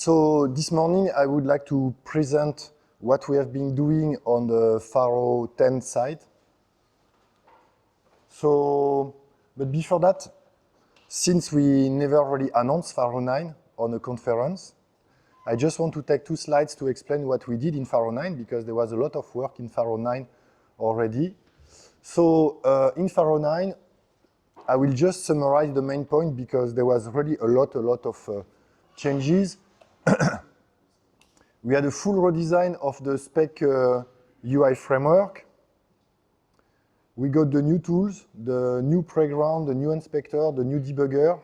So this morning, I would like to present what we have been doing on the Faro 10 side. But before that, since we never really announced Faro 9 on a conference, I just want to take 2 slides to explain what we did in Faro 9, because there was a lot of work in Faro 9 already. So in Faro 9, I will just summarize the main point because there was really a lot of changes. We had a full redesign of the spec UI framework. We got the new tools, the new playground, the new inspector, the new debugger.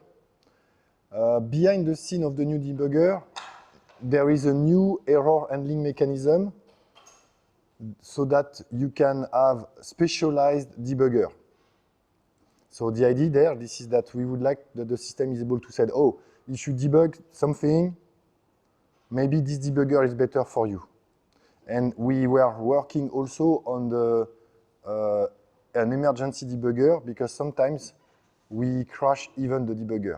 Behind the scene of the new debugger, there is a new error handling mechanism so that you can have specialized debugger. So the idea there, this is that we would like that the system is able to say, oh, if you debug something, maybe this debugger is better for you. And we were working also on an emergency debugger because sometimes we crash even the debugger.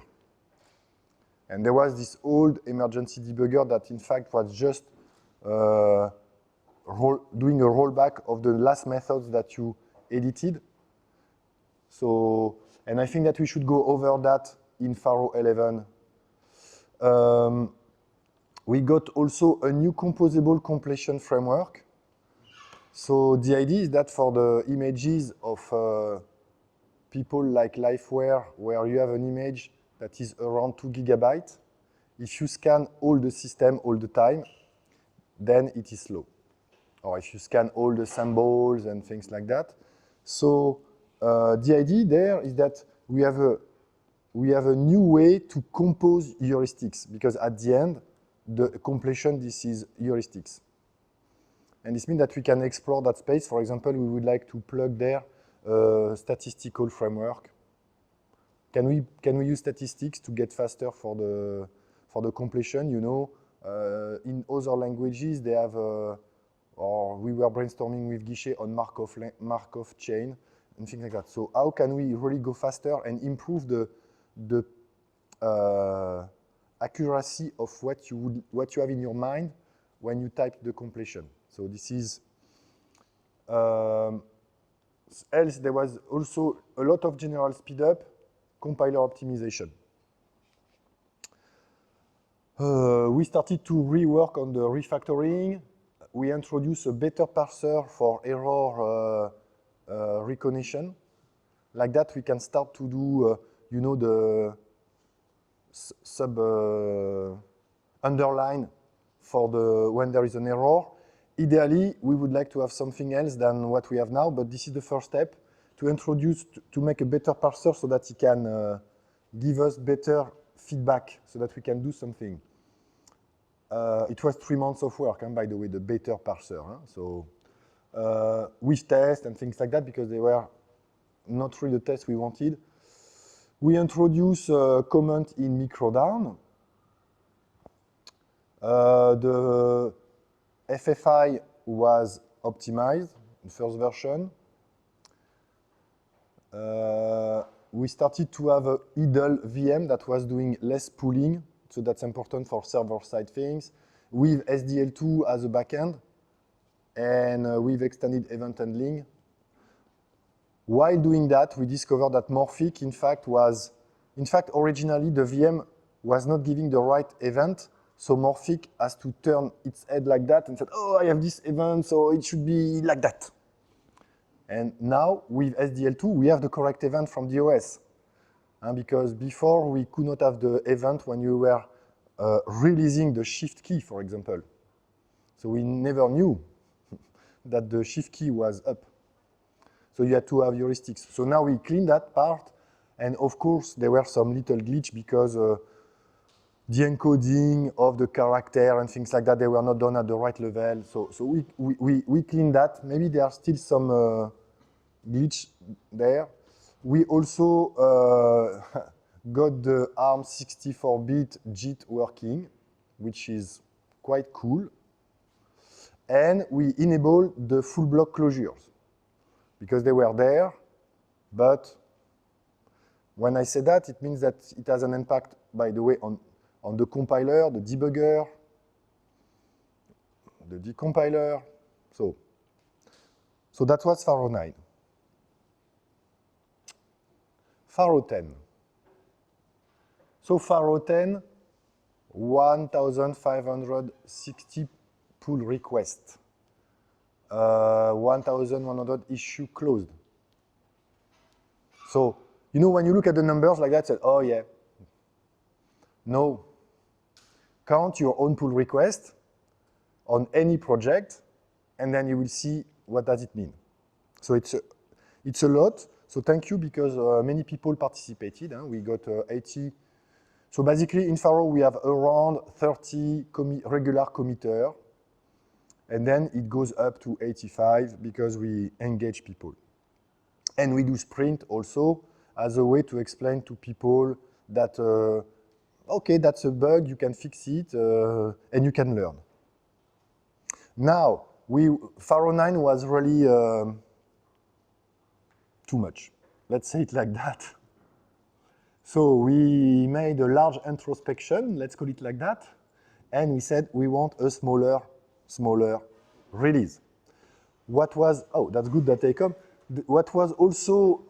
And there was this old emergency debugger that in fact was just doing a rollback of the last methods that you edited. So, and I think that we should go over that in Faro 11. We got also a new composable completion framework. So the idea is that for the images of people like Lifeware, where you have an image that is around 2 GB, if you scan all the system all the time, then it is slow. Or if you scan all the symbols and things like that. So the idea there is that we have a new way to compose heuristics, because at the end, the completion, this is heuristics. And this means that we can explore that space. For example, we would like to plug there a statistical framework. Can we use statistics to get faster for the completion? You know, in other languages, they have, or we were brainstorming with Guichet on Markov chain and things like that. So how can we really go faster and improve the accuracy of what you have in your mind when you type the completion? So this is, else there was also a lot of general speed up, compiler optimization. We started to rework on the refactoring. We introduced a better parser for error recognition. Like that, we can start to do, you know, the underline for when there is an error. Ideally, we would like to have something else than what we have now, but this is the first step to make a better parser so that it can give us better feedback so that we can do something. It was 3 months of work, by the way, the better parser. So with tests and things like that, because they were not really the tests we wanted. We introduced a comment in Microdown. The FFI was optimized, the first version. We started to have a idle VM that was doing less pooling, so that's important for server-side things, with SDL2 as a backend, and we've extended event handling. While doing that, we discovered that Morphic, in fact, originally the VM was not giving the right event, so Morphic has to turn its head like that and said, oh, I have this event, so it should be like that. And now, with SDL2, we have the correct event from the OS. Because before, we could not have the event when you were releasing the shift key, for example. So we never knew that the shift key was up. So you had to have heuristics. So now we clean that part. And of course, there were some little glitch because the encoding of the character and things like that, they were not done at the right level. So we cleaned that. Maybe there are still some glitch there. We also got the ARM 64-bit JIT working, which is quite cool. And we enabled the full block closures because they were there, but when I say that, it means that it has an impact, by the way, on on the compiler, the debugger, the decompiler. So that was Pharo 9. Pharo 10. So Pharo 10, 1,560 pull requests, 1,100 issue closed. So, you know, when you look at the numbers like that, say, oh yeah. No. Count your own pull request on any project, and then you will see what does it mean. So it's a lot. So thank you, because many people participated. We got 80. So basically, in Pharo, we have around 30 regular committers, and then it goes up to 85 because we engage people. And we do sprint also as a way to explain to people that, okay, that's a bug, you can fix it, and you can learn. Now, Pharo 9 was really too much. Let's say it like that. So we made a large introspection, let's call it like that, and we said we want a smaller release. What was, oh, that's good that they come. What was also,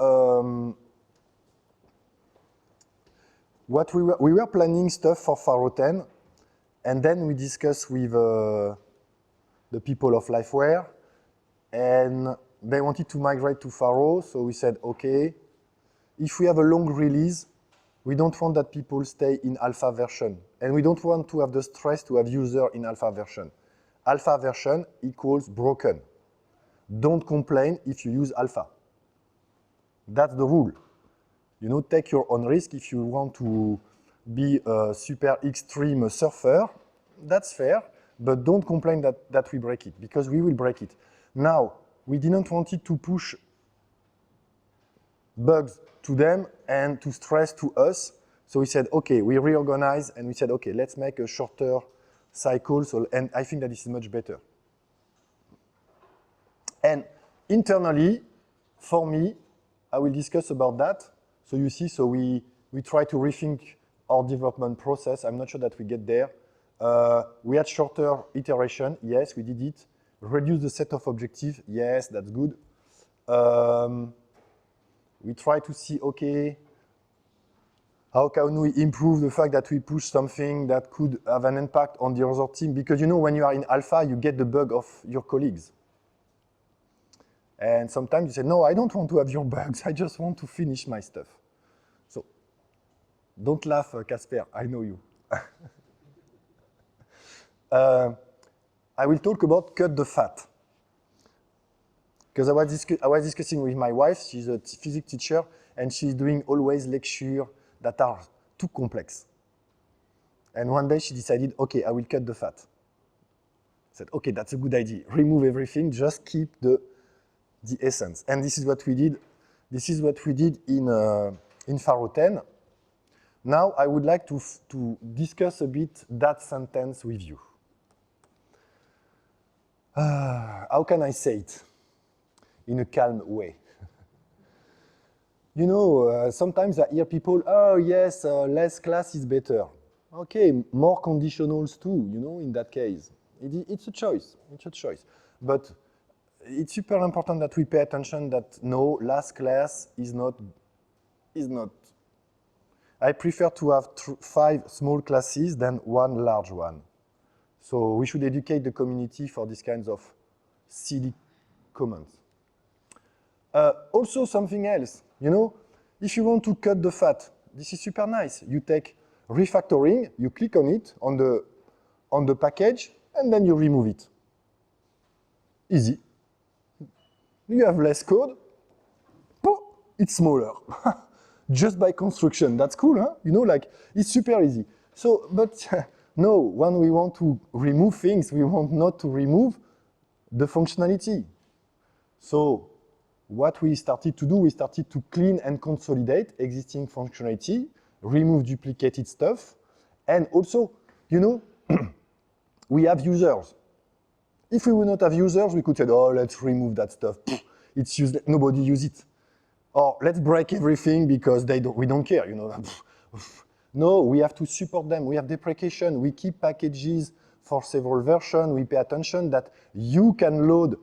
what we were planning stuff for Pharo 10, and then we discussed with the people of Lifeware, and they wanted to migrate to Pharo, so we said, okay, if we have a long release, we don't want that people stay in alpha version, and we don't want to have the stress to have user in alpha version. Alpha version equals broken. Don't complain if you use alpha. That's the rule. You know, take your own risk if you want to be a super extreme surfer. That's fair, but don't complain that we break it, because we will break it. Now, we didn't want it to push bugs to them and to stress to us. So we said, okay, we reorganize, and we said, okay, let's make a shorter cycle. And I think that this is much better. And internally, for me, I will discuss about that. So you see, so we try to rethink our development process. I'm not sure that we get there. We had shorter iteration. Yes, we did it. Reduce the set of objectives. Yes, that's good. We try to see, okay, how can we improve the fact that we push something that could have an impact on the other team? Because, you know, when you are in alpha, you get the bug of your colleagues. And sometimes you say, no, I don't want to have your bugs. I just want to finish my stuff. So don't laugh, Casper. I know you. I will talk about cut the fat. Because I was discussing with my wife. She's a physics teacher, and she's doing always lectures that are too complex. And one day she decided, okay, I will cut the fat. I said, okay, that's a good idea. Remove everything, just keep the essence. And this is what we did. This is what we did in Pharo 10. Now I would like to discuss a bit that sentence with you. How can I say it in a calm way? You know, sometimes I hear people, oh yes, less class is better. Okay, more conditionals too, you know, in that case. It's a choice, But it's super important that we pay attention that no, last class is not. I prefer to have 5 small classes than 1 large one. So we should educate the community for these kinds of silly comments. Also something else, you know, if you want to cut the fat, this is super nice. You take refactoring, you click on it on the package, and then you remove it. Easy. You have less code, it's smaller. Just by construction, that's cool, huh? You know, like, it's super easy. So, but no, when we want to remove things, we want not to remove the functionality. So, what we started to do, we started to clean and consolidate existing functionality, remove duplicated stuff, and also, you know, we have users. If we would not have users, we could say, oh, let's remove that stuff. It's useless, nobody uses it. Or let's break everything because we don't care, you know. No, we have to support them. We have deprecation. We keep packages for several versions. We pay attention that you can load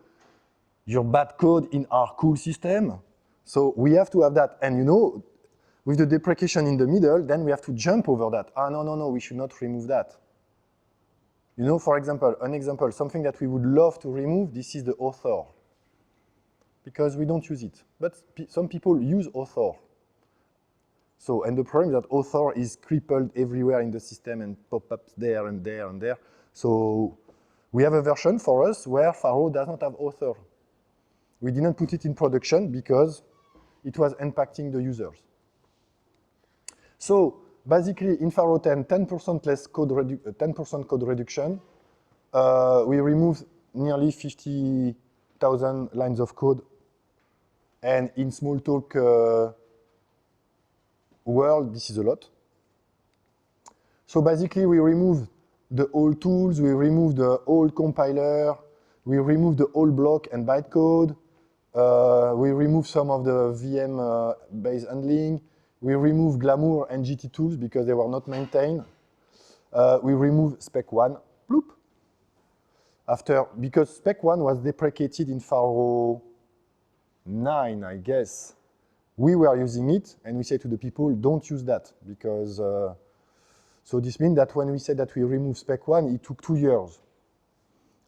your bad code in our cool system. So we have to have that. And you know, with the deprecation in the middle, then we have to jump over that. Ah, no, no, no, we should not remove that. You know, for example, something that we would love to remove, this is the author. Because we don't use it. But some people use author. So, and the problem is that author is crippled everywhere in the system and pop-ups there and there and there. So we have a version for us where Pharo does not have author. We didn't put it in production because it was impacting the users. So basically in Pharo 10, 10% less code 10% code reduction. We removed nearly 50,000 lines of code. And in Smalltalk world, this is a lot. So basically, we removed the old tools, we removed the old compiler, we removed the old block and bytecode, we removed some of the VM-based handling, we removed Glamour and GT tools because they were not maintained. We removed Spec 1, bloop. Because Spec 1 was deprecated in Pharo 9, I guess. We were using it, and we say to the people, don't use that, because, so this means that when we said that we remove Spec 1, it took 2 years,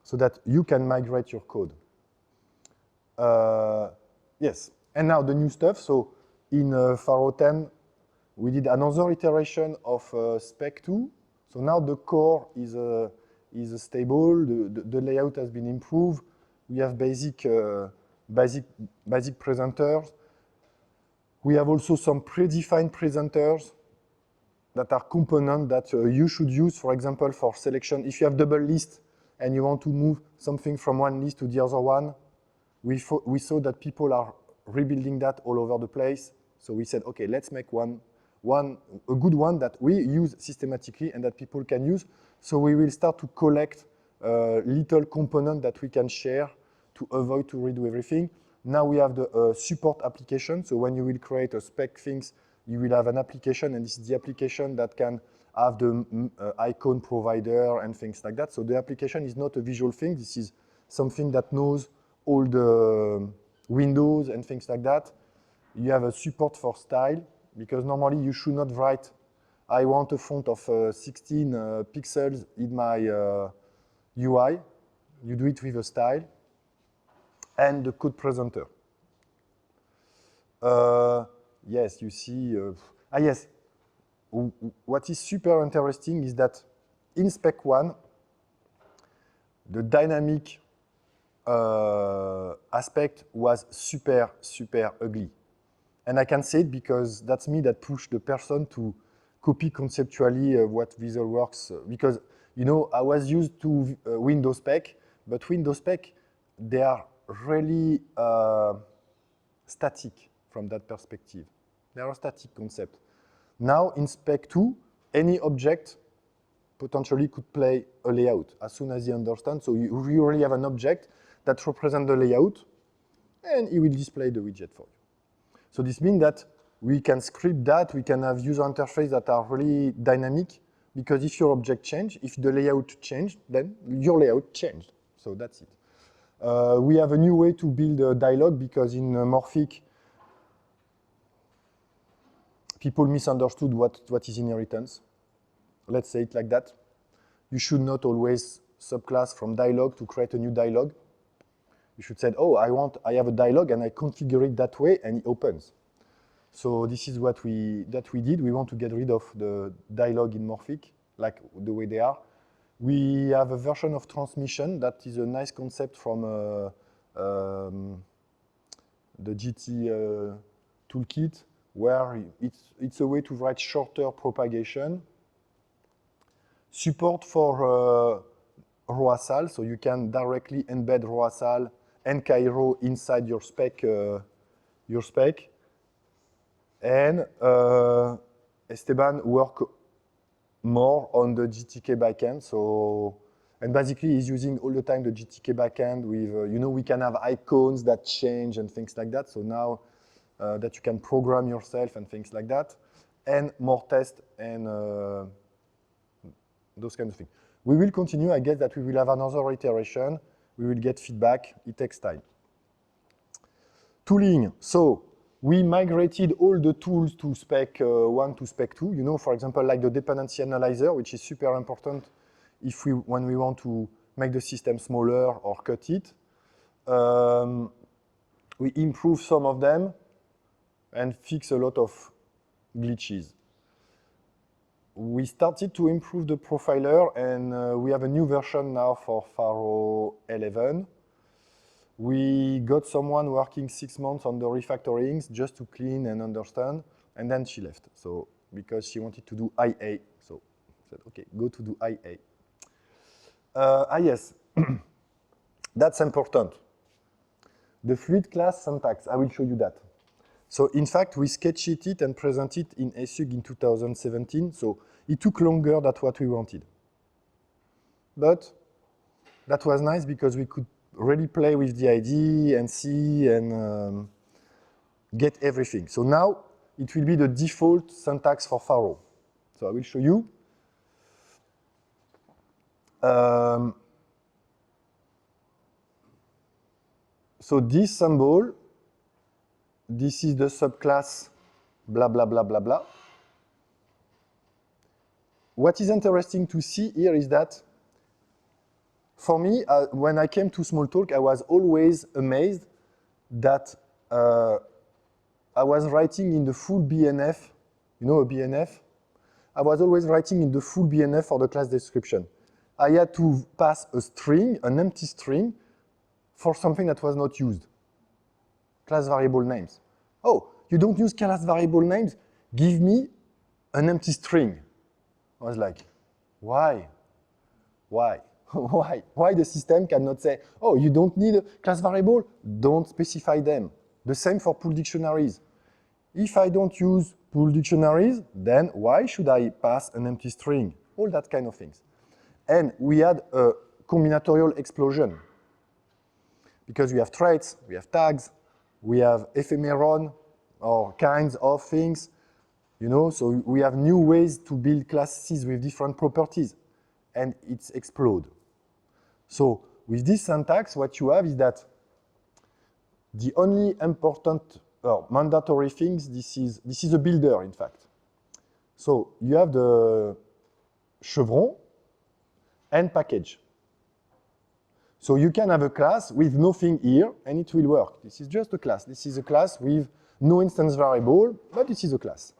so that you can migrate your code. Yes, and now the new stuff. So in Pharo 10, we did another iteration of Spec 2. So now the core is stable, the layout has been improved. We have basic presenters. We have also some predefined presenters that are components that you should use, for example, for selection. If you have double list and you want to move something from one list to the other one, we saw that people are rebuilding that all over the place. So we said, okay, let's make a good one that we use systematically and that people can use. So we will start to collect little components that we can share to avoid to redo everything. Now we have the support application. So when you will create a spec things, you will have an application, and this is the application that can have the icon provider and things like that. So the application is not a visual thing. This is something that knows all the windows and things like that. You have a support for style, because normally you should not write, I want a font of 16 pixels in my UI. You do it with a style. And the code presenter. Yes, you see, yes. What is super interesting is that in Spec 1, the dynamic aspect was super, super ugly. And I can say it because that's me that pushed the person to copy conceptually what VisualWorks, because, you know, I was used to Windows Spec, but Windows Spec, they are really static from that perspective. They are a static concept. Now, in Spec 2, any object potentially could play a layout as soon as you understand. So you really have an object that represents the layout, and it will display the widget for you. So this means that we can script that, we can have user interfaces that are really dynamic, because if your object changed, if the layout changed, then your layout changed. So that's it. We have a new way to build a dialogue, because in Morphic, people misunderstood what is inheritance. Let's say it like that. You should not always subclass from dialogue to create a new dialogue. You should say, oh, I have a dialogue and I configure it that way and it opens. So this is what we did. We want to get rid of the dialogue in Morphic, like the way they are. We have a version of transmission that is a nice concept from the GT toolkit, where it's a way to write shorter propagation. Support for ROASAL, so you can directly embed ROASAL and Cairo inside your spec. And Esteban worked more on the GTK backend. So, and basically he's using all the time the GTK backend with, you know, we can have icons that change and things like that. So now that you can program yourself and things like that. and more tests and those kinds of things. We will continue. I guess that we will have another iteration. We will get feedback. It takes time. Tooling. So we migrated all the tools to spec 1 to spec 2. You know, for example, like the dependency analyzer, which is super important when we want to make the system smaller or cut it. We improve some of them and fix a lot of glitches. We started to improve the profiler, and we have a new version now for Faro 11. We got someone working 6 months on the refactorings just to clean and understand, and then she left. So because she wanted to do IA, so I said, okay, go to do IA. Yes, that's important. The fluid class syntax, I will show you that. So in fact, we sketched it and presented it in ESUG in 2017, so it took longer than what we wanted. But that was nice because we could really play with the ID and see and get everything. So now it will be the default syntax for Faro. So I will show you. So this symbol, this is the subclass blah, blah, blah, blah, blah. What is interesting to see here is that for me, when I came to Smalltalk, I was always amazed that I was writing in the full BNF. You know a BNF? I was always writing in the full BNF for the class description. I had to pass a string, an empty string, for something that was not used. Class variable names. Oh, you don't use class variable names? Give me an empty string. I was like, why? Why? Why? Why the system cannot say, oh, you don't need a class variable? Don't specify them. The same for pool dictionaries. If I don't use pool dictionaries, then why should I pass an empty string? All that kind of things. And we had a combinatorial explosion. Because we have traits, we have tags, we have ephemeron, or kinds of things, you know, so we have new ways to build classes with different properties, and it's explode. So with this syntax, what you have is that the only important or mandatory things, this is a builder, in fact. So you have the chevron and package. So you can have a class with nothing here, and it will work. This is just a class. This is a class with no instance variable, but this is a class.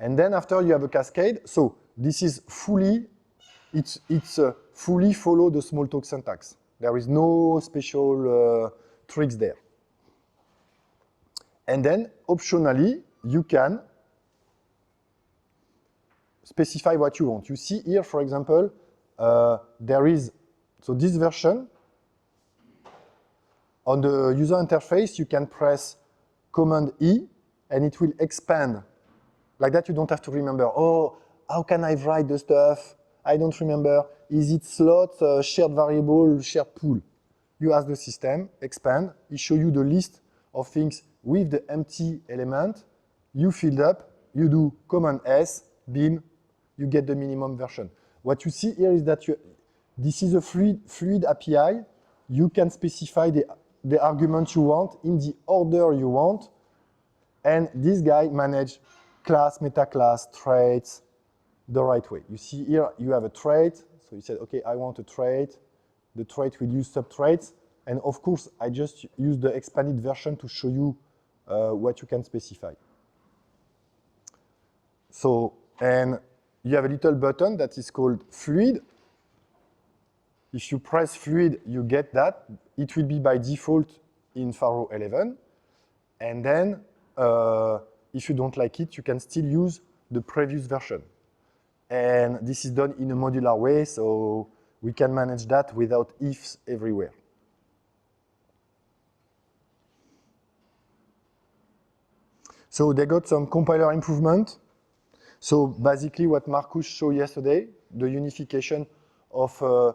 And then after you have a cascade, so this is fully, it's fully follow the Smalltalk syntax. There is no special tricks there. And then optionally, you can specify what you want. You see here, for example, there is, so this version, on the user interface, you can press Command E, and it will expand. Like that, you don't have to remember, oh, how can I write the stuff? I don't remember. Is it slot, shared variable, shared pool? You ask the system, expand. It shows you the list of things with the empty element. You filled up, you do Command S, beam, you get the minimum version. What you see here is that this is a fluid API. You can specify the argument you want in the order you want. And this guy manages class, meta class, traits the right way. You see here, you have a trait. So you said, okay, I want a trait. The trait will use subtraits. And of course, I just use the expanded version to show you what you can specify. So, and you have a little button that is called fluid. If you press fluid, you get that. It will be by default in Faro 11. And then, if you don't like it, you can still use the previous version. And this is done in a modular way, so we can manage that without ifs everywhere. So they got some compiler improvement. So basically what Marcus showed yesterday, the unification of a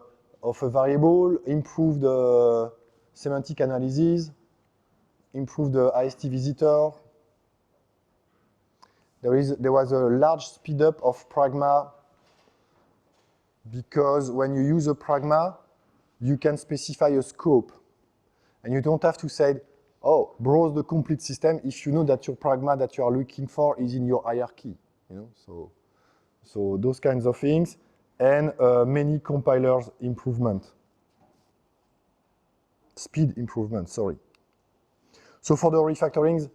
variable, improve the semantic analysis, improve the IST visitor. there was a large speed up of Pragma because when you use a Pragma, you can specify a scope. And you don't have to say, oh, browse the complete system if you know that your Pragma that you are looking for is in your hierarchy. You know, so those kinds of things, and many compilers improvement. Speed improvement, sorry. So for the refactorings,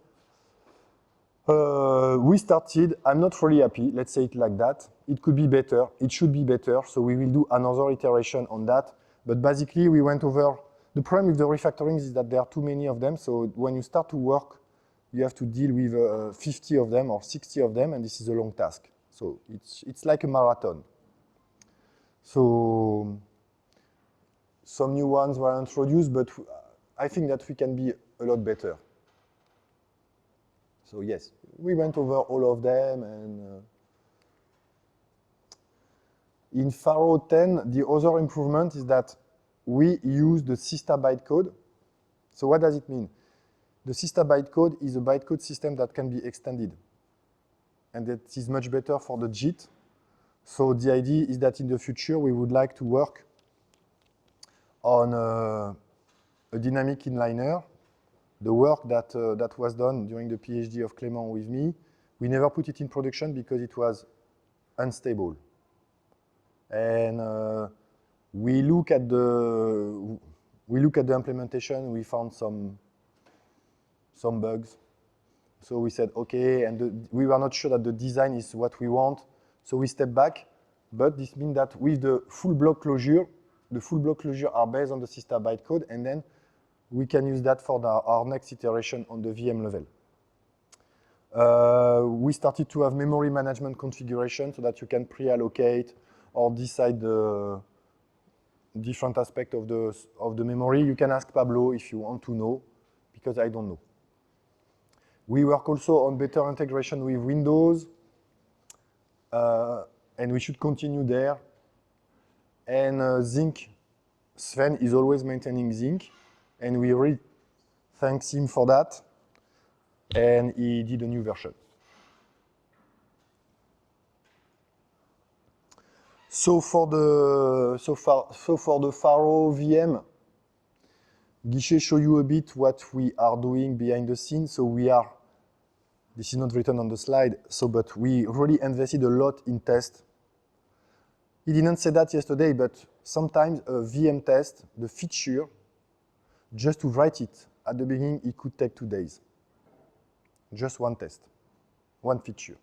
we started, I'm not really happy, let's say it like that. It could be better, it should be better, so we will do another iteration on that. But basically, we went over, the problem with the refactorings is that there are too many of them, so when you start to work, you have to deal with 50 of them or 60 of them, and this is a long task. So it's like a marathon. So some new ones were introduced, but I think that we can be a lot better. So yes, we went over all of them, and in Pharo 10, the other improvement is that we use the Sista bytecode. So what does it mean? The Sista bytecode is a bytecode system that can be extended, and that is much better for the JIT. So the idea is that in the future, we would like to work on a dynamic inliner. The work that was done during the PhD of Clément with me, we never put it in production because it was unstable. And we look at the implementation. We found some bugs. So we said, okay, and we were not sure that the design is what we want. So we stepped back. But this means that with the full block closure are based on the Sista bytecode, and then we can use that for our next iteration on the VM level. We started to have memory management configuration so that you can pre-allocate or decide the different aspect of the memory. You can ask Pablo if you want to know, because I don't know. We work also on better integration with Windows, and we should continue there. And Zinc, Sven is always maintaining Zinc, and we really thank him for that. And he did a new version. So for the Pharo VM, Guichet show you a bit what we are doing behind the scenes. So this is not written on the slide, but we really invested a lot in test. He didn't say that yesterday, but sometimes a VM test, the feature, just to write it at the beginning, it could take 2 days. Just one test, one feature.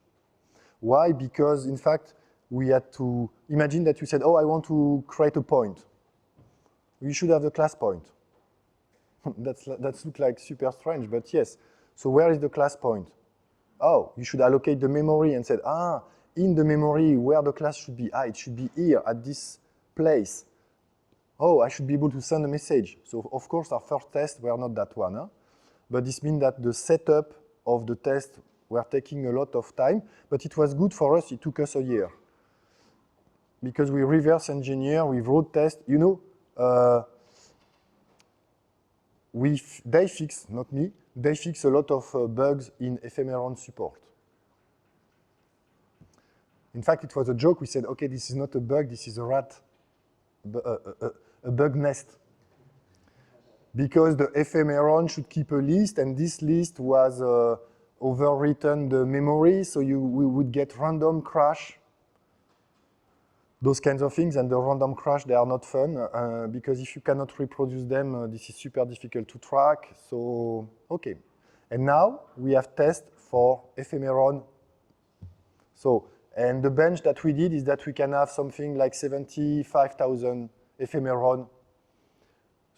Why? Because in fact, we had to imagine that you said, oh, I want to create a point. You should have the class point. That looks like super strange, but yes. So where is the class point? Oh, you should allocate the memory and said, in the memory where the class should be, it should be here at this place. Oh, I should be able to send a message. So of course, our first tests were not that one. But this means that the setup of the test were taking a lot of time, but it was good for us. It took us a year. Because we reverse engineer, we wrote tests. You know, they fix, not me, they fix a lot of bugs in ephemeron support. In fact, it was a joke. We said, okay, this is not a bug, this is a bug nest. Because the ephemeron should keep a list, and this list was overwritten the memory, so we would get random crash. Those kinds of things, and the random crash, they are not fun, because if you cannot reproduce them, this is super difficult to track, so, okay. And now, we have tests for ephemeron. So, and the bench that we did is that we can have something like 75,000 ephemeron.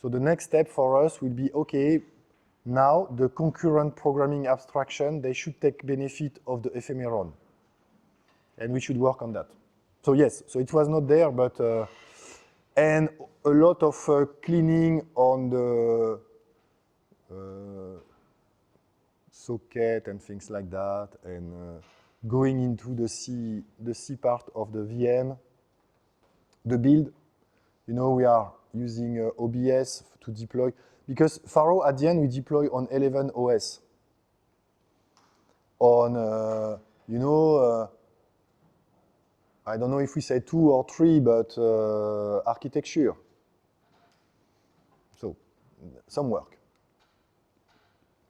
So the next step for us will be, okay, now the concurrent programming abstraction, they should take benefit of the ephemeron. And we should work on that. So yes, so it was not there, but, and a lot of cleaning on the socket and things like that, and going into the C part of the VM. The build, you know, we are using OBS to deploy, because Pharo, at the end, we deploy on 11 OS. you know, I don't know if we say 2 or 3, but architecture. So, some work.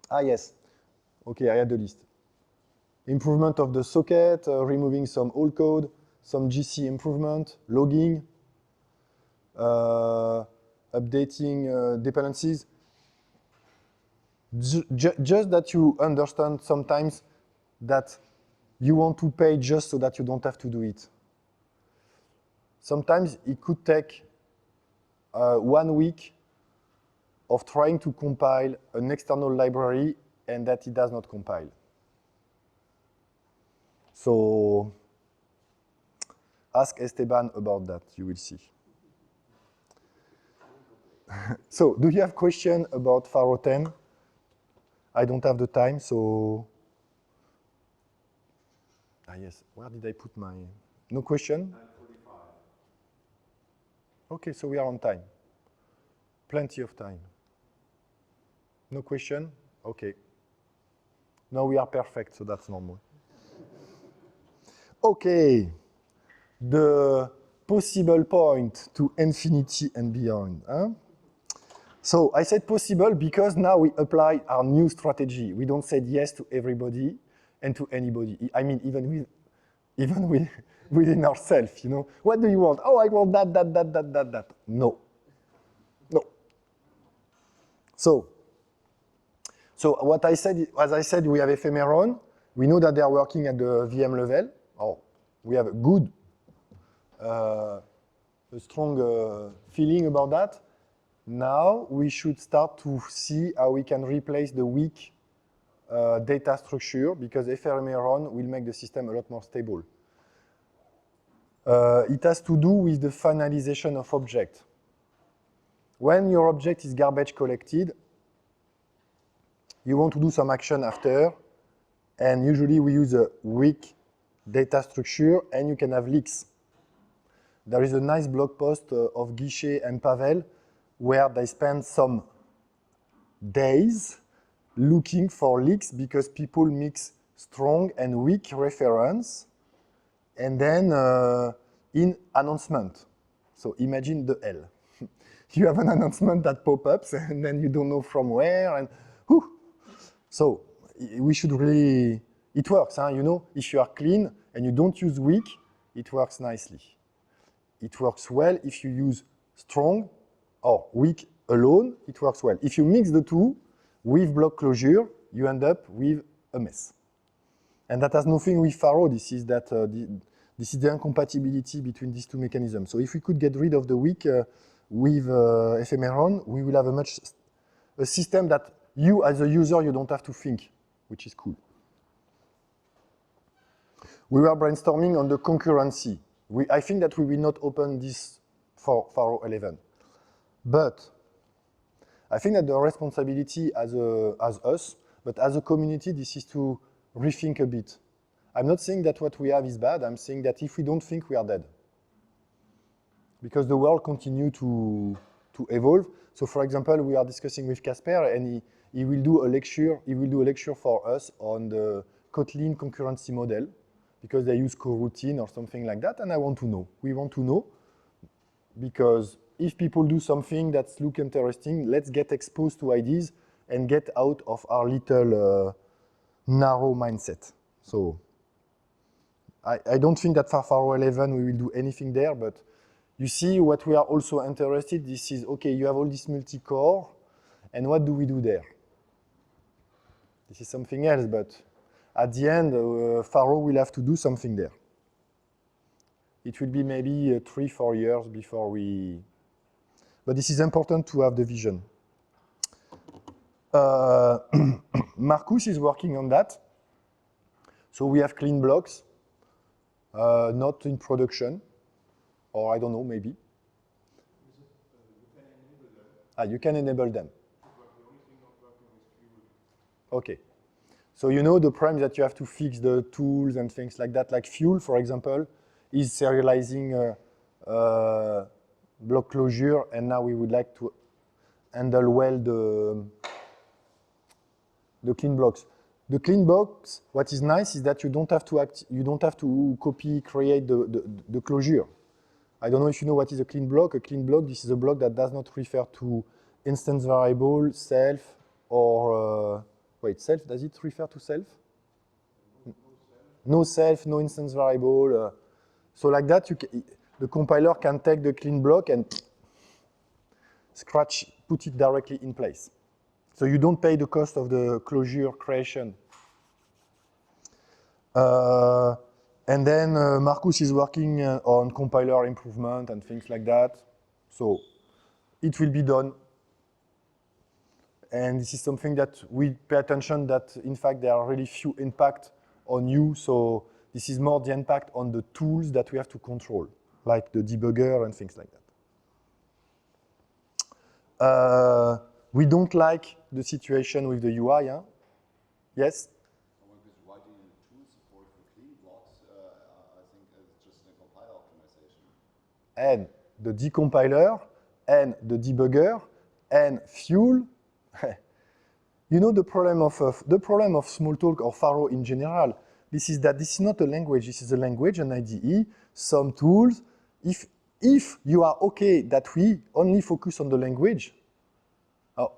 Ah, yes. Okay, I had the list. Improvement of the socket, removing some old code, some GC improvement, logging, updating dependencies. Just that you understand sometimes that you want to pay just so that you don't have to do it. Sometimes it could take 1 week of trying to compile an external library and that it does not compile. So ask Esteban about that, you will see. So do you have questions about Faro 10? I don't have the time, so... Ah yes, where did I put my... No question? 9:45. Okay, so we are on time. Plenty of time. No question? Okay. Now we are perfect, so that's normal. Okay. The possible point to infinity and beyond. Huh? So I said possible because now we apply our new strategy. We don't say yes to everybody and to anybody. I mean, even within ourselves, you know. What do you want? Oh, I want that. No. No. So what I said, as I said, we have Ephemeron. We know that they are working at the VM level. Oh, we have a good, a strong feeling about that. Now we should start to see how we can replace the weak data structure because Ephemeron will make the system a lot more stable. It has to do with the finalization of object. When your object is garbage collected, you want to do some action after, and usually we use a weak data structure, and you can have leaks. There is a nice blog post of Guichet and Pavel where they spend some days looking for leaks because people mix strong and weak reference, and then in announcement. So imagine the L. You have an announcement that pop-ups, and then you don't know from where, and whew. So we should really, it works, huh? You know, if you are clean and you don't use weak, it works nicely. It works well if you use strong or weak alone, it works well. If you mix the two with block closure, you end up with a mess. And that has nothing with Faro. This is this is the incompatibility between these two mechanisms. So if we could get rid of the weak with Ephemeron, we will have a system that you, as a user, you don't have to think, which is cool. We were brainstorming on the concurrency. I think that we will not open this for Faro 11. But I think that the responsibility as us, but as a community, this is to rethink a bit. I'm not saying that what we have is bad. I'm saying that if we don't think, we are dead. Because the world continues to evolve. So, for example, we are discussing with Casper, and he will do a lecture. He will do a lecture for us on the Kotlin concurrency model, because they use coroutine or something like that. And I want to know. We want to know, because if people do something that looks interesting, let's get exposed to ideas and get out of our little narrow mindset. So I don't think that for Faro 11 we will do anything there, but you see what we are also interested, this is, okay, you have all this multi-core, and what do we do there? This is something else, but at the end, Faro will have to do something there. It will be maybe 3-4 years before we... But this is important to have the vision. Marcus is working on that. So we have clean blocks, not in production, or I don't know, maybe. You can enable them. Okay. So you know the problem that you have to fix the tools and things like that, like Fuel, for example, is serializing block closure, and now we would like to handle well the clean blocks. The clean box, what is nice is that you don't have to copy, create the closure. I don't know if you know what is a clean block. A clean block, this is a block that does not refer to instance variable, self, or, wait, self, does it refer to self? No self, no instance variable. So like that, the compiler can take the clean block and scratch, put it directly in place. So you don't pay the cost of the closure creation. And then Marcus is working on compiler improvement and things like that. So it will be done. And this is something that we pay attention that, in fact, there are really few impact on you. So this is more the impact on the tools that we have to control, like the debugger and things like that. We don't like the situation with the UI, huh? Yes? Writing tool support for clean blocks, I think it's just a compiler optimization. And the decompiler, and the debugger, and fuel. You know the problem of Smalltalk or Pharo in general. This is that this is not a language. This is a language, an IDE, some tools. If you are okay that we only focus on the language,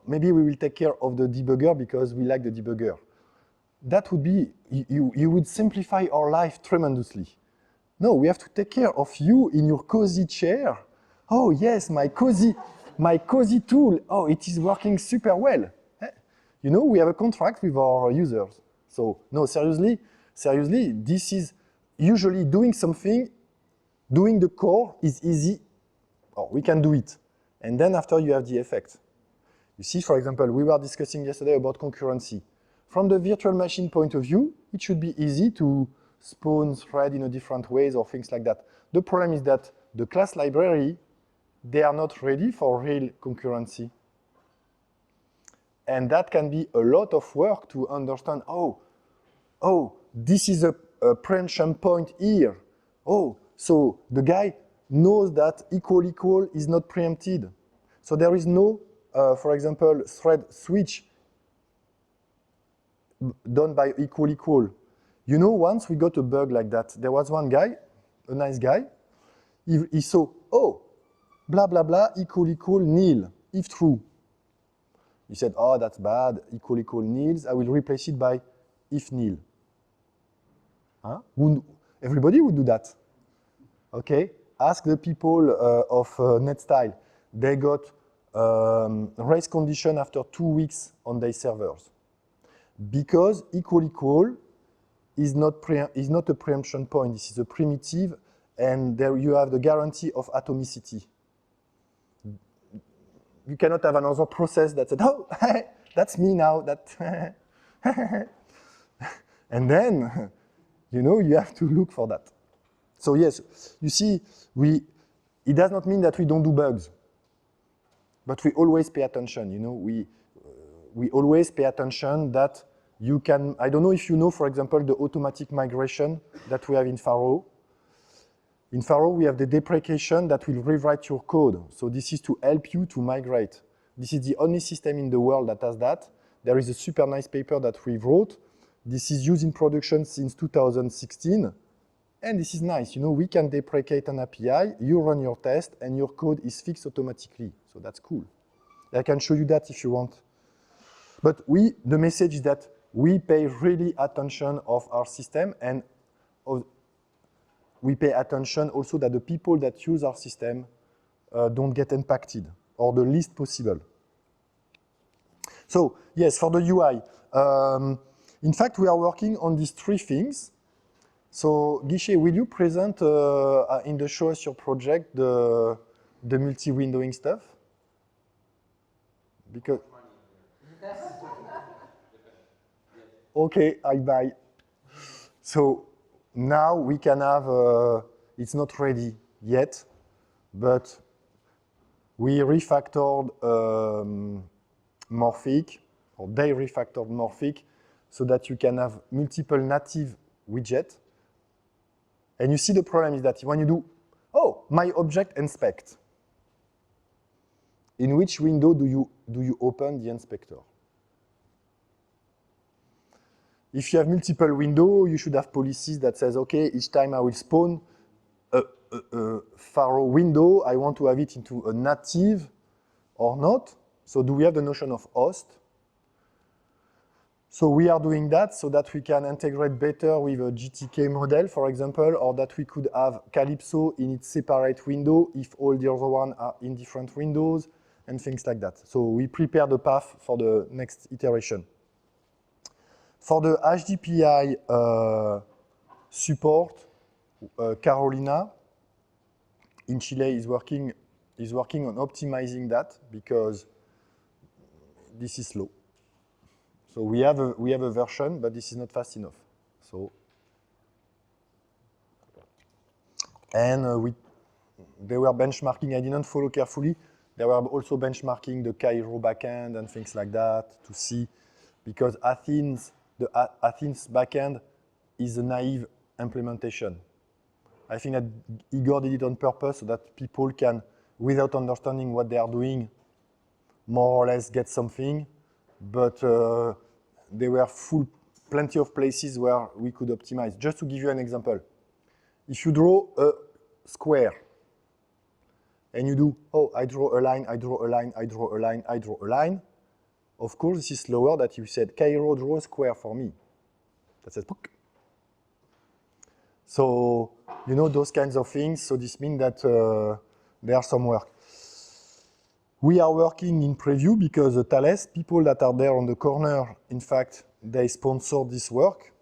maybe we will take care of the debugger because we like the debugger. That would be, you would simplify our life tremendously. No, we have to take care of you in your cozy chair. Oh yes, my cozy tool. Oh, it is working super well. You know, we have a contract with our users. So no, seriously, this is usually doing something, doing the core is easy. Oh, we can do it. And then after you have the effect. You see, for example, we were discussing yesterday about concurrency. From the virtual machine point of view, it should be easy to spawn thread in a different ways or things like that. The problem is that the class library, they are not ready for real concurrency. And that can be a lot of work to understand, oh, this is a preemption point here. Oh, so the guy knows that equal is not preempted. So there is no, for example, thread switch done by equal. You know, once we got a bug like that, there was one guy, a nice guy, he saw, oh, blah, blah, blah, equal nil, if true. He said, oh, that's bad, equal nils, I will replace it by if nil. Huh? Everybody would do that. Okay, ask the people of NetStyle. They got race condition after 2 weeks on their servers. Because equal is not a preemption point. This is a primitive, and there you have the guarantee of atomicity. You cannot have another process that said, oh, that's me now. That and then, you know, you have to look for that. So yes, you see, it does not mean that we don't do bugs, but we always pay attention. You know, we always pay attention that you can, I don't know if you know, for example, the automatic migration that we have in Pharo. In Pharo, we have the deprecation that will rewrite your code. So this is to help you to migrate. This is the only system in the world that has that. There is a super nice paper that we wrote. This is used in production since 2016. And this is nice. You know, we can deprecate an API, you run your test, and your code is fixed automatically. So that's cool. I can show you that if you want. But the message is that we pay really attention of our system, and we pay attention also that the people that use our system don't get impacted, or the least possible. So yes, for the UI, in fact, we are working on these 3 things. So Guichet, will you present in the Show Us Your project the multi-windowing stuff? Because okay, I buy. So now we can have, it's not ready yet, but we refactored Morphic, or they refactored Morphic, so that you can have multiple native widgets. And you see the problem is that when you do, oh, my object inspect, in which window do you open the inspector? If you have multiple windows, you should have policies that says, okay, each time I will spawn a Pharo window, I want to have it into a native or not. So do we have the notion of host? So we are doing that so that we can integrate better with a GTK model, for example, or that we could have Calypso in its separate window if all the other ones are in different windows and things like that. So we prepare the path for the next iteration. For the HDPI support, Carolina in Chile is working on optimizing that because this is slow. So we have a version, but this is not fast enough. So and they were benchmarking. I didn't follow carefully. They were also benchmarking the Cairo backend and things like that to see, because Athens, the Athens backend is a naive implementation. I think that Igor did it on purpose so that people can, without understanding what they are doing, more or less get something. But there were plenty of places where we could optimize. Just to give you an example, if you draw a square and you do, oh, I draw a line, I draw a line, I draw a line, I draw a line, of course, this is slower than you said, Cairo, draw a square for me. That says, Pook. So, you know, those kinds of things. So this means that there's some work. We are working in preview because Thales, people that are there on the corner, in fact, they sponsor this work.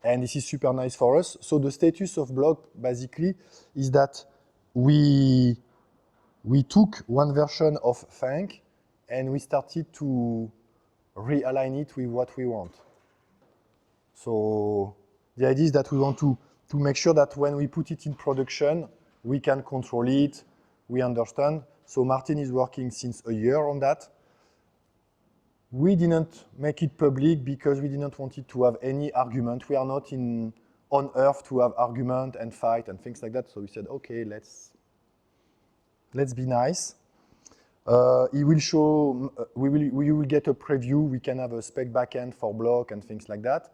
And this is super nice for us. So the status of Block, basically, is that we took one version of Fank and we started to realign it with what we want. So the idea is that we want to make sure that when we put it in production, we can control it, we understand. So Martin is working since a year on that. We didn't make it public because we didn't want it to have any argument. We are not on Earth to have argument and fight and things like that. So we said, okay, let's be nice. He will show, we will get a preview. We can have a spec backend for Block and things like that.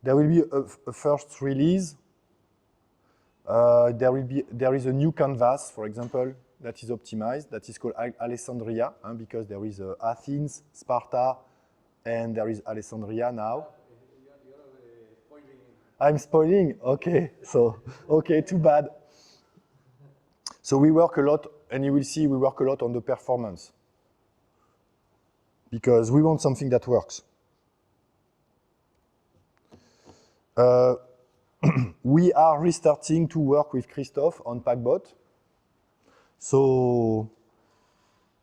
There will be a first release. There is a new canvas, for example, that is optimized, that is called Alessandria, because there is Athens, Sparta, and there is Alessandria now. I'm spoiling? Okay, so, okay, too bad. So we work a lot, and you will see we work a lot on the performance because we want something that works. We are restarting to work with Christophe on Packbot. So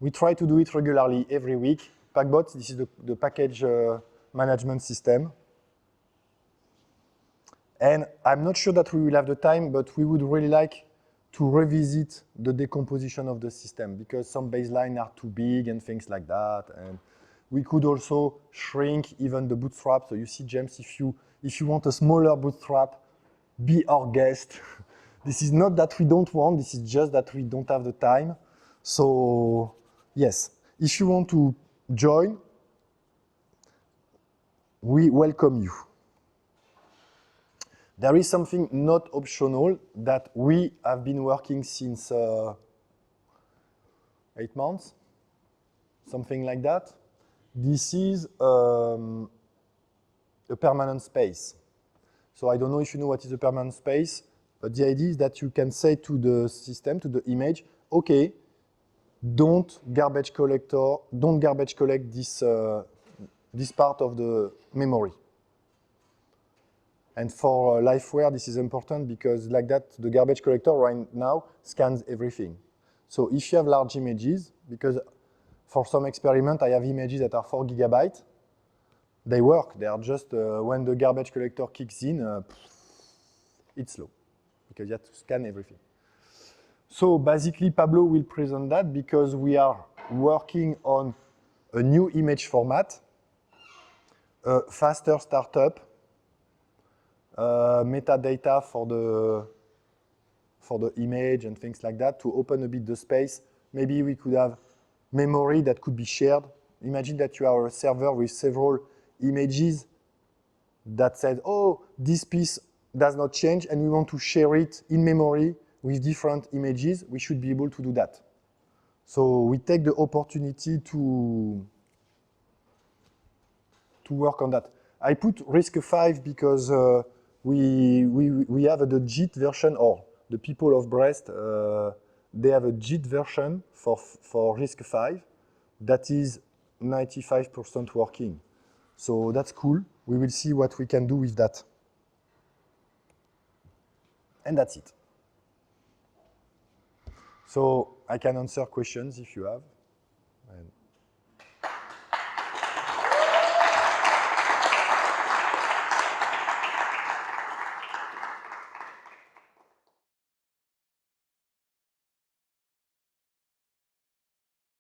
we try to do it regularly every week. Packbot, this is the package management system. And I'm not sure that we will have the time, but we would really like to revisit the decomposition of the system because some baselines are too big and things like that. And we could also shrink even the bootstrap. So you see, James, if you want a smaller bootstrap, be our guest. This is not that we don't want, this is just that we don't have the time. So yes, if you want to join, we welcome you. There is something not optional that we have been working since 8 months, something like that. This is a permanent space. So I don't know if you know what is a permanent space, but the idea is that you can say to the system, to the image, okay, don't garbage collect this part of the memory. And for Liveware, this is important because like that, the garbage collector right now scans everything. So if you have large images, because for some experiment, I have images that are 4 GB, they work. They are just, when the garbage collector kicks in, it's slow because you have to scan everything. So basically, Pablo will present that because we are working on a new image format, a faster startup, metadata for the image and things like that to open a bit the space. Maybe we could have memory that could be shared. Imagine that you are a server with several images that said, oh, this piece does not change and we want to share it in memory with different images, we should be able to do that. So we take the opportunity to work on that. I put RISC-V because we have the JIT version, or the people of Brest, they have a JIT version for RISC-V that is 95% working. So that's cool. We will see what we can do with that. And that's it. So I can answer questions if you have. And